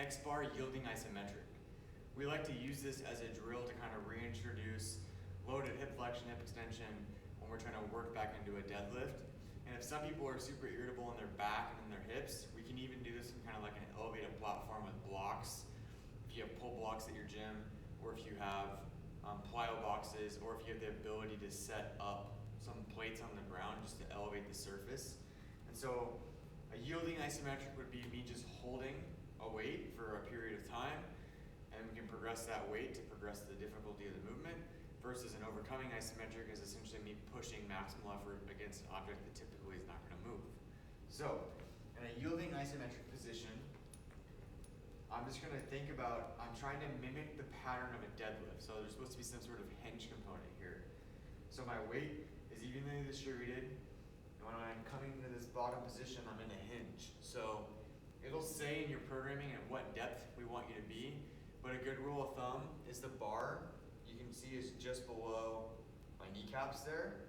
X-bar yielding isometric. We like to use this as a drill to kind of reintroduce loaded hip flexion, hip extension when we're trying to work back into a deadlift. And if some people are super irritable in their back and in their hips, we can even do this in kind of like an elevated platform with blocks. If you have pull blocks at your gym, or if you have plyo boxes, or if you have the ability to set up some plates on the ground just to elevate the surface. And so a yielding isometric would be me just holding a weight for a period of time, and we can progress that weight to progress the difficulty of the movement, versus an overcoming isometric is essentially me pushing maximal effort against an object that typically is not going to move. So in a yielding isometric position, I'm just going to think about, I'm trying to mimic the pattern of a deadlift. So there's supposed to be some sort of hinge component here. So my weight is evenly distributed, and when I'm coming to this bottom position, I'm in a hinge. So it'll say in your programming at what depth we want you to be, but a good rule of thumb is the bar, you can see, is just below my kneecaps there.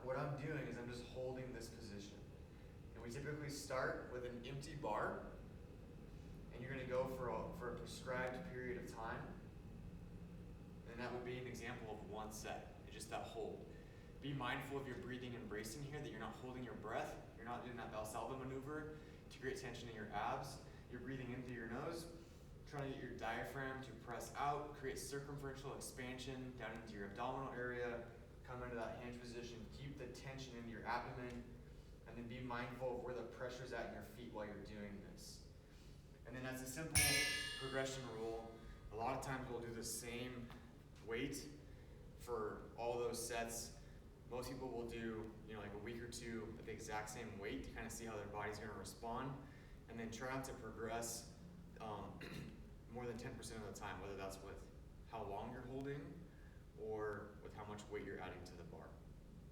What I'm doing is I'm just holding this position. And we typically start with an empty bar, and you're going to go for a prescribed period of time. And that would be an example of one set, just that hold. Be mindful of your breathing and bracing here, that you're not holding your breath. You're not doing that Valsalva maneuver to create tension in your abs. You're breathing in through your nose, trying to get your diaphragm to press out, create circumferential expansion down into your abdominal area, come into that hinge position, keep the tension in your abdomen, and then be mindful of where the pressure's at in your feet while you're doing this. And then as a simple progression rule, a lot of times we'll do the same weight for all those sets. Most people will do, like a week or two at the exact same weight to kind of see how their body's going to respond, and then try not to progress more than 10% of the time, whether that's with how long you're holding or with how much weight you're adding to